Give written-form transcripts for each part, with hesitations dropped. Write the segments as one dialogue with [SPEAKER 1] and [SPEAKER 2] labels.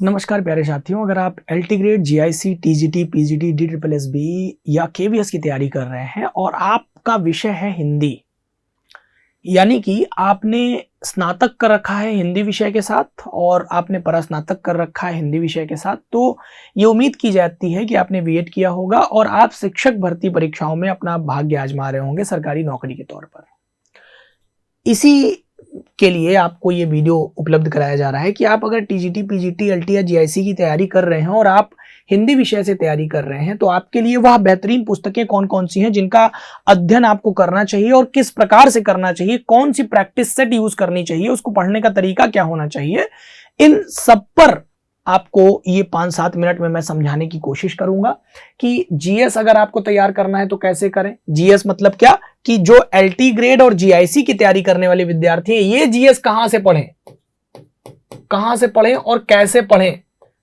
[SPEAKER 1] नमस्कार प्यारे साथियों, अगर आप LT grade, GIC, TGT, PGT, डीट्रिपल या केवीएस की तैयारी कर रहे हैं और आपका विषय है हिंदी, यानी कि आपने स्नातक कर रखा है हिंदी विषय के साथ और आपने परास्नातक कर रखा है हिंदी विषय के साथ, तो ये उम्मीद की जाती है कि आपने बीएड किया होगा और आप शिक्षक भर्ती परीक्षाओं में अपना भाग्य आजमा रहे होंगे सरकारी नौकरी के तौर पर। इसी के लिए आपको ये वीडियो उपलब्ध कराया जा रहा है कि आप अगर टीजीटी, पीजीटी, एलटी या जीआईसी की तैयारी कर रहे हैं और आप हिंदी विषय से तैयारी कर रहे हैं तो आपके लिए वह बेहतरीन पुस्तकें कौन कौन सी हैं जिनका अध्ययन आपको करना चाहिए और किस प्रकार से करना चाहिए, कौन सी प्रैक्टिस सेट यूज करनी चाहिए, उसको पढ़ने का तरीका क्या होना चाहिए, इन सब पर आपको ये 5-7 मिनट में मैं समझाने की कोशिश करूंगा कि जीएस अगर आपको तैयार करना है तो कैसे करें। जीएस मतलब क्या कि जो एलटी ग्रेड और जीआईसी की तैयारी करने वाले विद्यार्थी हैं, ये जीएस कहां से पढ़ें और कैसे पढ़ें।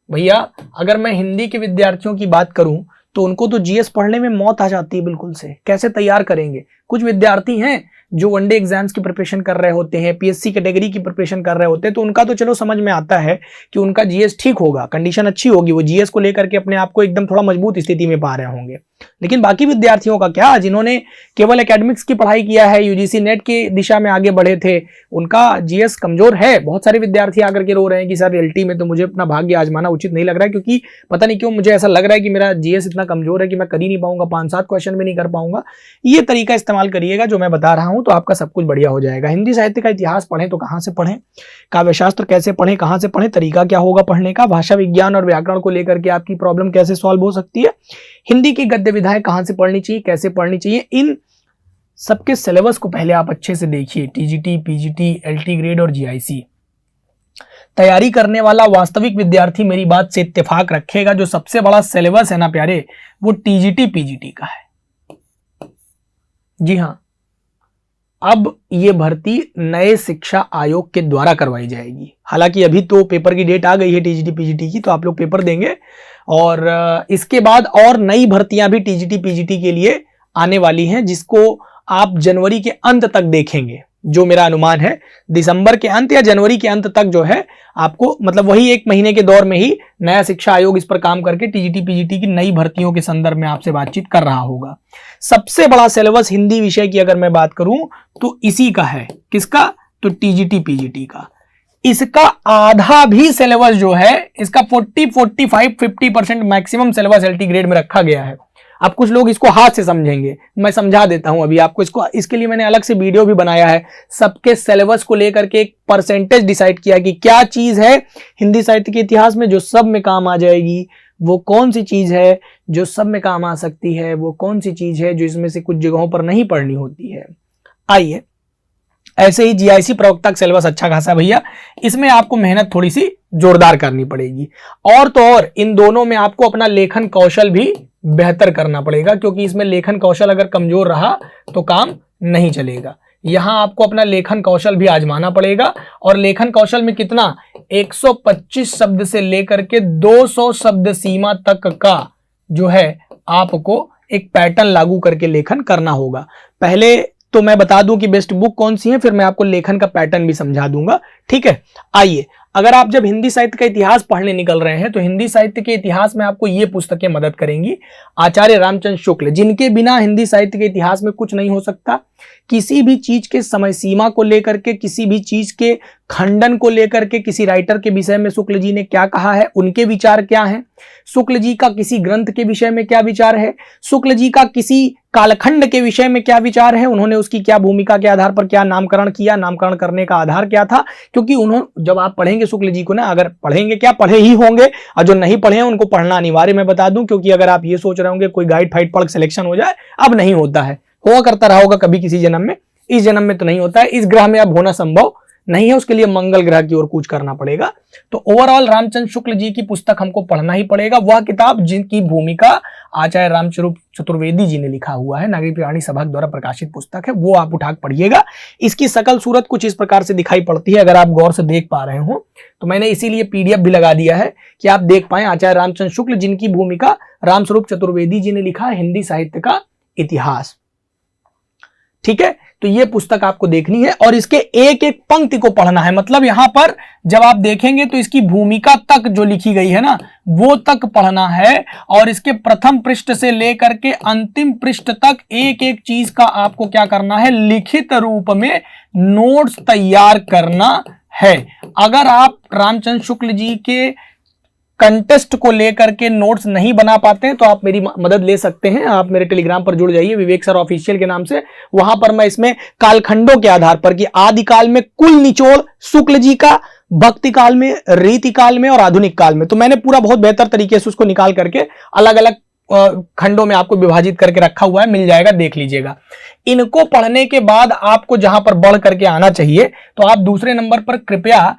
[SPEAKER 1] भैया अगर मैं हिंदी के विद्यार्थियों की बात करूं तो उनको तो जीएस पढ़ने में मौत आ जाती है बिल्कुल से। कैसे तैयार करेंगे? कुछ विद्यार्थी हैं जो वनडे एग्जाम्स की प्रिपरेशन कर रहे होते हैं, पीएससी कैटेगरी की प्रिपरेशन कर रहे होते हैं, तो उनका तो चलो समझ में आता है कि उनका जीएस ठीक होगा, कंडीशन अच्छी होगी, वो जीएस को लेकर के अपने आप को एकदम थोड़ा मजबूत स्थिति में पा रहे होंगे। लेकिन बाकी विद्यार्थियों का क्या, जिन्होंने केवल एकेडमिक्स की पढ़ाई किया है, यूजीसी नेट की दिशा में आगे बढ़े थे, उनका जीएस कमजोर है। बहुत सारे विद्यार्थी आकर के रो रहे हैं कि सर एलटी में तो मुझे अपना भाग्य आजमाना उचित नहीं लग रहा है, क्योंकि पता नहीं क्यों मुझे ऐसा लग रहा है कि मेरा जीएस इतना कमजोर है कि मैं कर ही नहीं पाऊंगा, 5-7 क्वेश्चन भी नहीं कर पाऊंगा। ये तरीका इस्तेमाल करिएगा जो मैं बता रहा हूं, तो आपका सब कुछ बढ़िया हो जाएगा। हिंदी साहित्य का इतिहास पढ़ें तो कहां से पढ़ें, काव्यशास्त्र कैसे पढ़ें, कहां से पढ़ें, तरीका क्या होगा पढ़ने का, भाषा विज्ञान और व्याकरण को लेकर के आपकी प्रॉब्लम कैसे सॉल्व हो सकती है, हिंदी की गद्य विधाएं कहां से पढ़नी चाहिए, कैसे पढ़नी चाहिए, इन सबके सिलेबस को पहले आप अच्छे से देखिए। टीजीटी, पीजीटी, एलटी ग्रेड और जीआईसी तैयारी करने वाला वास्तविक विद्यार्थी मेरी बात से इत्तेफाक रखेगा। जो सबसे बड़ा सिलेबस है ना प्यारे, वो टीजीटी, पीजीटी का है। जी हां, अब ये भर्ती नए शिक्षा आयोग के द्वारा करवाई जाएगी। हालांकि अभी तो पेपर की डेट आ गई है टीजीटी, पीजीटी की, तो आप लोग पेपर देंगे और इसके बाद और नई भर्तियां भी टीजीटी, पीजीटी के लिए आने वाली हैं, जिसको आप जनवरी के अंत तक देखेंगे। जो मेरा अनुमान है दिसंबर के अंत या जनवरी के अंत तक जो है आपको, मतलब वही 1 महीने के दौर में ही नया शिक्षा आयोग इस पर काम करके टीजीटी, पीजीटी की नई भर्तियों के संदर्भ में आपसे बातचीत कर रहा होगा। सबसे बड़ा सिलेबस हिंदी विषय की अगर मैं बात करूं तो इसी का है। किसका? तो टीजीटी, पीजीटी का। इसका आधा भी सिलेबस जो है, इसका 40, 45, 50% मैक्सिमम सिलेबस एलटी ग्रेड में रखा गया है। अब कुछ लोग इसको हाथ से समझेंगे, मैं समझा देता हूं अभी आपको इसको। इसके लिए मैंने अलग से वीडियो भी बनाया है। सबके सिलेबस को लेकर के एक परसेंटेज डिसाइड किया कि क्या चीज है हिंदी साहित्य के इतिहास में जो सब में काम आ जाएगी, वो कौन सी चीज है जो सब में काम आ सकती है, वो कौन सी चीज है जो इसमें से कुछ जगहों पर नहीं पढ़नी होती है। आइए, ऐसे ही जीआईसी प्रवक्ता का सिलेबस अच्छा खासा भैया, इसमें आपको मेहनत थोड़ी सी जोरदार करनी पड़ेगी। और तो और इन दोनों में आपको अपना लेखन कौशल भी बेहतर करना पड़ेगा, क्योंकि इसमें लेखन कौशल अगर कमजोर रहा तो काम नहीं चलेगा। यहां आपको अपना लेखन कौशल भी आजमाना पड़ेगा। और लेखन कौशल में कितना? 125 शब्द से लेकर के 200 शब्द सीमा तक का जो है आपको एक पैटर्न लागू करके लेखन करना होगा। पहले तो मैं बता दूं कि बेस्ट बुक कौन सी है, फिर मैं आपको लेखन का पैटर्न भी समझा दूंगा। ठीक है, आइए, अगर आप जब हिंदी साहित्य का इतिहास पढ़ने निकल रहे हैं तो हिंदी साहित्य के इतिहास में आपको ये पुस्तकें मदद करेंगी। आचार्य रामचंद्र शुक्ल, जिनके बिना हिंदी साहित्य के इतिहास में कुछ नहीं हो सकता। किसी भी चीज के समय सीमा को लेकर के, किसी भी चीज के खंडन को लेकर के, किसी राइटर के विषय में शुक्ल जी ने क्या कहा है, उनके विचार क्या हैं, शुक्ल जी का किसी ग्रंथ के विषय में क्या विचार है, शुक्ल जी का किसी कालखंड के विषय में क्या विचार है, उन्होंने उसकी क्या भूमिका के आधार पर क्या नामकरण किया, नामकरण करने का आधार क्या था। क्योंकि उन्होंने, जब आप पढ़ेंगे शुक्ल जी को ना, अगर पढ़ेंगे क्या, पढ़े ही होंगे, और जो नहीं पढ़े हैं उनको पढ़ना अनिवार्य मैं बता दूं। क्योंकि अगर आप ये सोच रहे होंगे कोई गाइड फाइट पढ़ सिलेक्शन हो जाए, अब नहीं होता है। हुआ करता रहा होगा कभी किसी जन्म में, इस जन्म में तो नहीं होता है। इस ग्रह में अब होना संभव नहीं है, उसके लिए मंगल ग्रह की ओर कूच करना पड़ेगा। तो ओवरऑल रामचंद्र शुक्ल जी की पुस्तक हमको पढ़ना ही पड़ेगा। वह किताब जिनकी भूमिका आचार्य रामस्वरूप चतुर्वेदी जी ने लिखा हुआ है, नागरिक प्राणी सभा द्वारा प्रकाशित पुस्तक है, वो आप उठा पढ़िएगा। इसकी सकल सूरत कुछ इस प्रकार से दिखाई पड़ती है, अगर आप गौर से देख पा रहे हो तो मैंने इसीलिए पीडीएफ भी लगा दिया है कि आप देख पाए। आचार्य रामचंद्र शुक्ल, जिनकी भूमिका रामस्वरूप चतुर्वेदी जी ने लिखा, हिंदी साहित्य का इतिहास। ठीक है, तो ये पुस्तक आपको देखनी है और इसके एक एक पंक्ति को पढ़ना है। मतलब यहां पर जब आप देखेंगे तो इसकी भूमिका तक जो लिखी गई है ना, वो तक पढ़ना है और इसके प्रथम पृष्ठ से लेकर के अंतिम पृष्ठ तक एक एक चीज का आपको क्या करना है, लिखित रूप में नोट्स तैयार करना है। अगर आप रामचंद्र शुक्ल जी के कंटेस्ट को लेकर के नोट्स नहीं बना पाते हैं तो आप मेरी मदद ले सकते हैं। आप मेरे टेलीग्राम पर जुड़ जाइए विवेक सर ऑफिशियल के नाम से। वहां पर मैं इसमें कालखंडों के आधार पर कि आदिकाल में कुल निचोड़ शुक्ल जी का, भक्ति काल में, रीति काल में और आधुनिक काल में, तो मैंने पूरा बहुत बेहतर तरीके से उसको निकाल करके अलग अलग खंडों में आपको विभाजित करके रखा हुआ है, मिल जाएगा, देख लीजिएगा। इनको पढ़ने के बाद आपको जहां पर बढ़ करके आना चाहिए तो आप दूसरे नंबर पर कृपया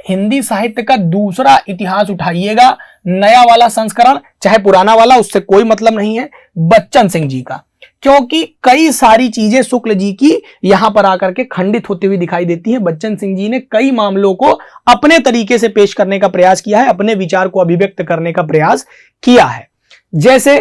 [SPEAKER 1] हिंदी साहित्य का दूसरा इतिहास उठाइएगा, नया वाला संस्करण, चाहे पुराना वाला, उससे कोई मतलब नहीं है, बच्चन सिंह जी का। क्योंकि कई सारी चीजें शुक्ल जी की यहां पर आकर के खंडित होती हुई दिखाई देती हैं। बच्चन सिंह जी ने कई मामलों को अपने तरीके से पेश करने का प्रयास किया है, अपने विचार को अभिव्यक्त करने का प्रयास किया है। जैसे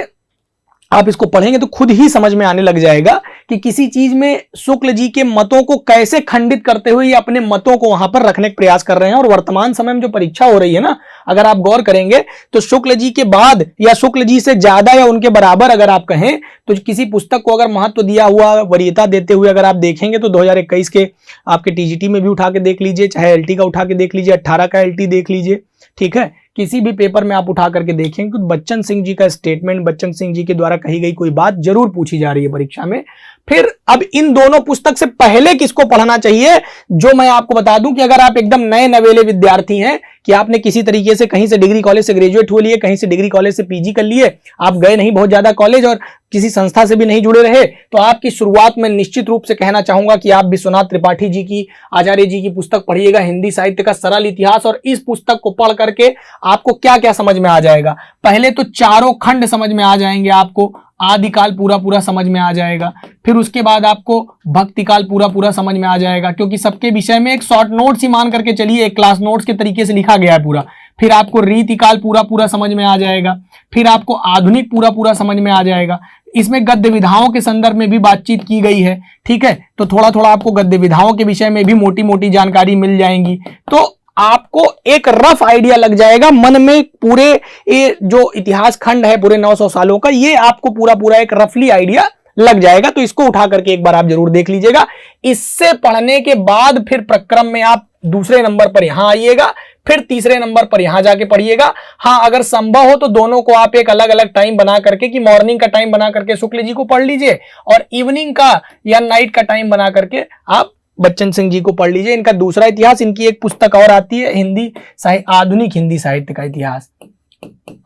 [SPEAKER 1] आप इसको पढ़ेंगे तो खुद ही समझ में आने लग जाएगा कि किसी चीज में शुक्ल जी के मतों को कैसे खंडित करते हुए ये अपने मतों को वहां पर रखने का प्रयास कर रहे हैं। और वर्तमान समय में जो परीक्षा हो रही है ना, अगर आप गौर करेंगे तो शुक्ल जी के बाद या शुक्ल जी से ज्यादा या उनके बराबर अगर आप कहें तो किसी पुस्तक को अगर महत्व दिया हुआ, वरीयता देते हुए अगर आप देखेंगे तो 2021 के आपके टीजीटी में भी उठा के देख लीजिए, चाहे एलटी का उठा के देख लीजिए, 18 का एलटी देख लीजिए, ठीक है, किसी भी पेपर में आप उठा करके देखेंगे तो बच्चन सिंह जी का स्टेटमेंट, बच्चन सिंह जी के द्वारा कही गई कोई बात जरूर पूछी जा रही है परीक्षा में। फिर अब इन दोनों पुस्तक से पहले किसको पढ़ना चाहिए, जो मैं आपको बता दूं कि अगर आप एकदम नए नवेले विद्यार्थी हैं कि आपने किसी तरीके से कहीं से डिग्री कॉलेज से ग्रेजुएट हो लिए, कहीं से डिग्री कॉलेज से पीजी कर लिए, आप गए नहीं बहुत ज्यादा कॉलेज और किसी संस्था से भी नहीं जुड़े रहे, तो आपकी शुरुआत में निश्चित रूप से कहना चाहूंगा कि आप विश्वनाथ त्रिपाठी जी की, आचार्य जी की पुस्तक पढ़िएगा, हिंदी साहित्य का सरल इतिहास। और इस पुस्तक को पढ़ करके आपको क्या क्या समझ में आ जाएगा, पहले तो चारों खंड समझ में आ जाएंगे, आपको आदिकाल पूरा पूरा समझ में आ जाएगा, फिर उसके बाद आपको भक्ति काल पूरा पूरा समझ में आ जाएगा, क्योंकि सबके विषय में एक शॉर्ट नोट्स ही मान करके चलिए, एक क्लास नोट्स के तरीके से लिखा गया है पूरा। फिर आपको रीति काल पूरा पूरा समझ में आ जाएगा, फिर आपको आधुनिक पूरा पूरा समझ में आ जाएगा। इसमें गद्य विधाओं के संदर्भ में भी बातचीत की गई है, ठीक है, तो थोड़ा थोड़ा आपको गद्य विधाओं के विषय में भी मोटी मोटी जानकारी मिल जाएंगी। तो आपको एक रफ आइडिया लग जाएगा मन में, पूरे ये जो इतिहास खंड है पूरे 900 सालों का, ये आपको पूरा पूरा एक रफली आइडिया लग जाएगा। तो इसको उठा करके एक बार आप जरूर देख लीजिएगा। इससे पढ़ने के बाद फिर प्रक्रम में आप दूसरे नंबर पर यहां आइएगा, फिर तीसरे नंबर पर यहां जाके पढ़िएगा। हाँ, अगर संभव हो तो दोनों को आप एक अलग अलग टाइम बना करके, कि मॉर्निंग का टाइम बना करके शुक्ल जी को पढ़ लीजिए और इवनिंग का या नाइट का टाइम बना करके आप बच्चन सिंह जी को पढ़ लीजिए। इनका दूसरा इतिहास, इनकी एक पुस्तक और आती है, हिंदी आधुनिक हिंदी साहित्य का इतिहास,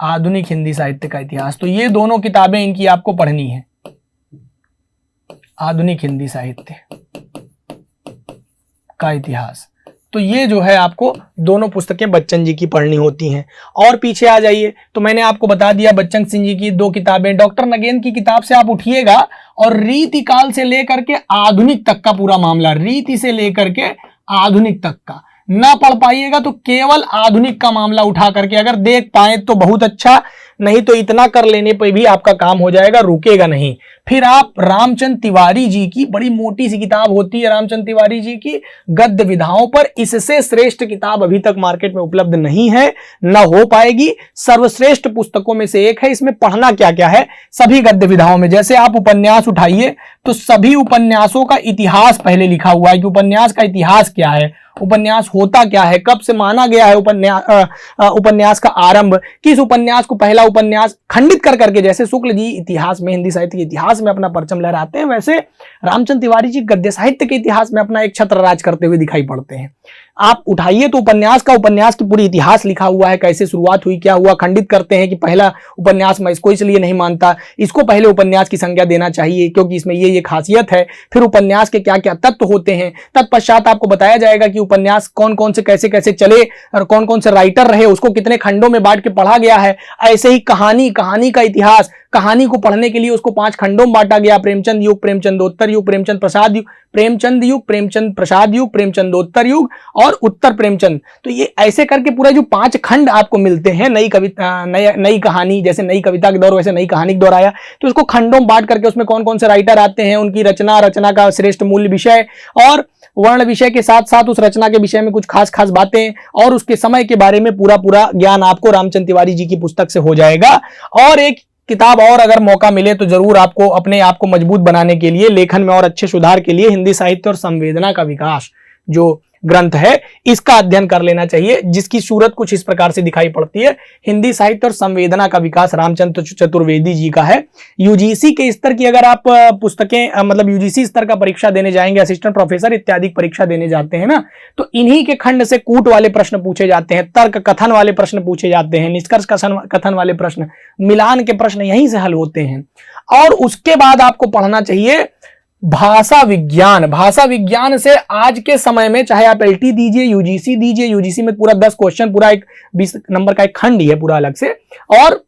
[SPEAKER 1] आधुनिक हिंदी साहित्य का इतिहास। तो ये दोनों किताबें इनकी आपको पढ़नी है, आधुनिक हिंदी साहित्य का इतिहास। तो ये जो है आपको दोनों पुस्तकें बच्चन जी की पढ़नी होती हैं। और पीछे आ जाइए तो मैंने आपको बता दिया बच्चन सिंह जी की 2 किताबें, डॉक्टर नगेन की किताब से आप उठिएगा और रीति काल से लेकर के आधुनिक तक का पूरा मामला, रीति से लेकर के आधुनिक तक का ना पढ़ पाइएगा तो केवल आधुनिक का मामला उठा करके अगर देख पाए तो बहुत अच्छा, नहीं तो इतना कर लेने पर भी आपका काम हो जाएगा, रुकेगा नहीं। फिर आप रामचंद्र तिवारी जी की बड़ी मोटी सी किताब होती है, रामचंद्र तिवारी जी की गद्य विधाओं पर, इससे श्रेष्ठ किताब अभी तक मार्केट में उपलब्ध नहीं है, न हो पाएगी, सर्वश्रेष्ठ पुस्तकों में से एक है। इसमें पढ़ना क्या क्या है, सभी गद्य विधाओं में, जैसे आप उपन्यास उठाइए तो सभी उपन्यासों का इतिहास पहले लिखा हुआ है कि उपन्यास का इतिहास क्या है, उपन्यास होता क्या है, कब से माना गया है उपन्यास का आरंभ, किस उपन्यास को पहला उपन्यास, खंडित कर करके, जैसे शुक्ल जी इतिहास में, हिंदी साहित्य के इतिहास में अपना परचम लहराते हैं, वैसे रामचंद्र तिवारी जी गद्य साहित्य के इतिहास में अपना एक छत्र राज करते हुए दिखाई पड़ते हैं। आप उठाइए तो उपन्यास की पूरी इतिहास लिखा हुआ है, कैसे शुरुआत हुई, क्या हुआ, खंडित करते हैं कि पहला उपन्यास मैं इसको इसलिए नहीं मानता, इसको पहले उपन्यास की संज्ञा देना चाहिए क्योंकि इसमें ये खासियत है। फिर उपन्यास के क्या क्या तत्व होते हैं, तत्पश्चात आपको बताया जाएगा कि उपन्यास कौन कौन से कैसे कैसे चले और कौन कौन से राइटर रहे, उसको कितने खंडों में बांट के पढ़ा गया है। ऐसे ही कहानी का इतिहास, कहानी को पढ़ने के लिए उसको 5 खंडों में बांटा गया, प्रेमचंद युग, प्रेमचंदोत्तर युग, प्रेमचंद प्रसाद युग, प्रेमचंद युग, प्रेमचंद प्रसाद युग, प्रेमचंदोत्तर युग और उत्तर प्रेमचंद। तो ये ऐसे करके पूरा जो 5 खंड आपको मिलते हैं, नई कविता, नई कहानी, जैसे नई कविता के दौर वैसे नई कहानी के दौर आया, तो उसको खंडों में बांट करके उसमें कौन कौन से राइटर आते हैं, उनकी रचना का श्रेष्ठ मूल्य विषय और वर्ण विषय के साथ साथ उस रचना के विषय में कुछ खास खास बातें और उसके समय के बारे में पूरा ज्ञान आपको रामचंद्र तिवारी जी की पुस्तक से हो जाएगा। और एक किताब और अगर मौका मिले तो जरूर आपको अपने आप को मजबूत बनाने के लिए, लेखन में और अच्छे सुधार के लिए हिंदी साहित्य और संवेदना का विकास जो ग्रंथ है इसका अध्ययन कर लेना चाहिए, जिसकी सूरत कुछ इस प्रकार से दिखाई पड़ती है। हिंदी साहित्य और संवेदना का विकास रामचंद्र चतुर्वेदी जी का है। यूजीसी के स्तर की अगर आप पुस्तकें, मतलब यूजीसी स्तर का परीक्षा देने जाएंगे, असिस्टेंट प्रोफेसर इत्यादि परीक्षा देने जाते हैं ना, तो इन्हीं के खंड से कूट वाले प्रश्न पूछे जाते हैं, तर्क कथन वाले प्रश्न पूछे जाते हैं, निष्कर्ष कथन वाले प्रश्न, मिलान के प्रश्न यहीं से हल होते हैं। और उसके बाद आपको पढ़ना चाहिए भाषा विज्ञान। भाषा विज्ञान से आज के समय में चाहे आप एलटी दीजिए, यूजीसी दीजिए, यूजीसी में पूरा 10 क्वेश्चन, पूरा एक 20 नंबर का एक खंड ही है पूरा अलग से। और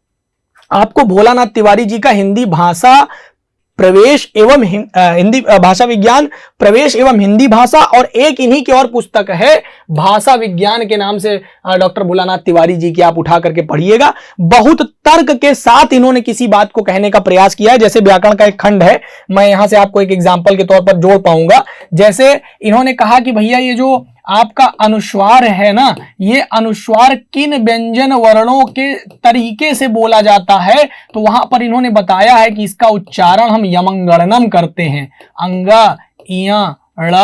[SPEAKER 1] आपको भोलानाथ तिवारी जी का हिंदी भाषा प्रवेश एवं हिंदी भाषा विज्ञान प्रवेश एवं हिंदी भाषा, और एक इन्हीं की और पुस्तक है भाषा विज्ञान के नाम से डॉक्टर भोलानाथ तिवारी जी की, आप उठा करके पढ़िएगा। बहुत तर्क के साथ इन्होंने किसी बात को कहने का प्रयास किया है। जैसे व्याकरण का एक खंड है, मैं यहां से आपको एक एग्जाम्पल के तौर पर जोड़ पाऊंगा। जैसे इन्होंने कहा कि भैया ये जो आपका अनुस्वार है ना, ये अनुस्वार किन व्यंजन वर्णों के तरीके से बोला जाता है, तो वहां पर इन्होंने बताया है कि इसका उच्चारण हम यमंगणनम करते हैं, अंगा, इया, ड़,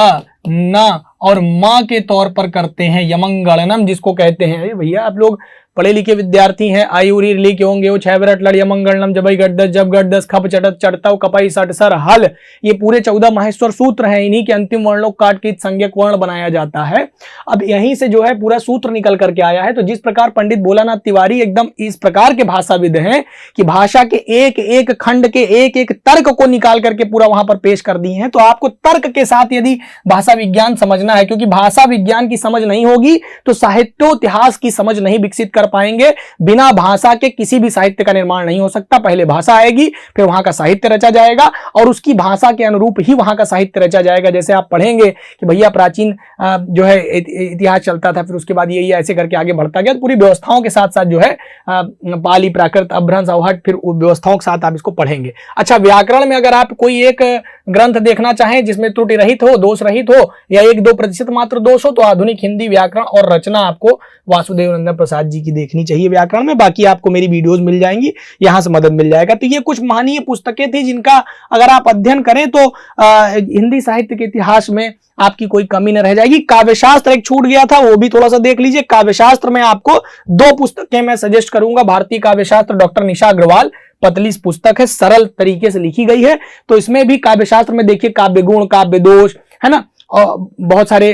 [SPEAKER 1] न और मां के तौर पर करते हैं, यमंगणनम जिसको कहते हैं। अरे भैया आप लोग पढ़े लिखे विद्यार्थी हैं, आयुरी लिखे होंगे, वो 6 विरट लड़ यमंगणनम जबई गड्डस जब गड्डस खप चटत चढ़ता कपई सट सर हल, ये पूरे 14 माहेश्वर सूत्र हैं, इन्हीं के अंतिम वर्णों को काट के संज्ञक वर्ण बनाया जाता है। अब यहीं से जो है पूरा सूत्र निकल करके आया है। तो जिस प्रकार पंडित भोलानाथ तिवारी एकदम इस प्रकार के भाषाविद हैं कि भाषा के एक एक खंड के एक एक तर्क को निकाल करके पूरा वहां पर पेश कर दिए हैं। तो आपको तर्क के साथ यदि भाषा विज्ञान समझना है, क्योंकि भाषा विज्ञान की समझ नहीं होगी तो साहित्योतिहास की समझ नहीं विकसित कर पाएंगे। बिना भाषा के किसी भी साहित्य का निर्माण नहीं हो सकता। पहले भाषा आएगी, फिर वहां का साहित्य रचा जाएगा और उसकी भाषा के अनुरूप ही वहां का साहित्य रचा जाएगा। जैसे आप पढ़ेंगे कि भैया प्राचीन जो है इतिहास चलता था, फिर उसके बाद ये ऐसे करके आगे बढ़ता गया, तो पूरी व्यवस्थाओं के साथ साथ जो है पाली, प्राकृत, अभ्रंश, अवहट, फिर व्यवस्थाओं के साथ आप इसको पढ़ेंगे। अच्छा, व्याकरण में अगर आप कोई एक ग्रंथ देखना चाहें जिसमें त्रुटि रहित हो, दोष रहित हो या 1-2% मात्र दोष हो, तो आधुनिक हिंदी व्याकरण और रचना आपको वासुदेव नंदन प्रसाद जी की देखनी चाहिए व्याकरण में। बाकी आपको मेरी वीडियोस मिल जाएंगी, यहां से मदद मिल जाएगा। तो ये कुछ महनीय पुस्तकें थी जिनका अगर आप अध्ययन करें तो हिंदी साहित्य के इतिहास में आपकी कोई कमी न रह जाएगी। काव्यशास्त्र एक छूट गया था, वो भी थोड़ा सा देख लीजिए। काव्यशास्त्र में आपको 2 पुस्तकें मैं सजेस्ट करूंगा। भारतीय काव्यशास्त्र, डॉक्टर निशा अग्रवाल, पतली पुस्तक है, सरल तरीके से लिखी गई है। तो इसमें भी काव्यशास्त्र में देखिए काव्य गुण, काव्य दोष, है ना, और बहुत सारे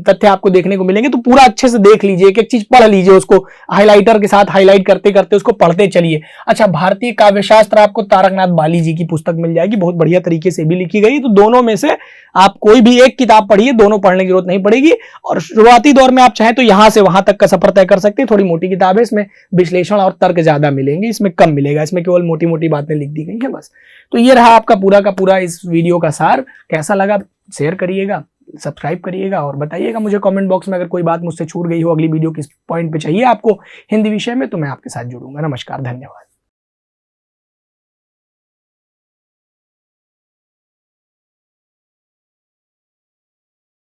[SPEAKER 1] तथ्य आपको देखने को मिलेंगे। तो पूरा अच्छे से देख लीजिए, एक एक चीज पढ़ लीजिए, उसको हाइलाइटर के साथ हाईलाइट करते करते उसको पढ़ते चलिए। अच्छा, भारतीय काव्यशास्त्र आपको तारकनाथ बाली जी की पुस्तक मिल जाएगी, बहुत बढ़िया तरीके से भी लिखी गई। तो दोनों में से आप कोई भी एक किताब पढ़िए, दोनों पढ़ने की जरूरत नहीं पड़ेगी। और शुरुआती दौर में आप चाहें तो यहां से वहां तक का सफर तय कर सकते हैं। थोड़ी मोटी किताब है, इसमें विश्लेषण और तर्क ज्यादा मिलेंगे, इसमें कम मिलेगा, इसमें केवल मोटी मोटी बातें लिख दी गई है बस। तो ये रहा आपका पूरा का पूरा इस वीडियो का सार। कैसा लगा शेयर करिएगा, सब्सक्राइब करिएगा और बताइएगा मुझे कमेंट बॉक्स में अगर कोई बात मुझसे छूट गई हो, अगली वीडियो किस पॉइंट पे चाहिए आपको हिंदी विषय में, तो मैं आपके साथ जुड़ूंगा। नमस्कार, धन्यवाद।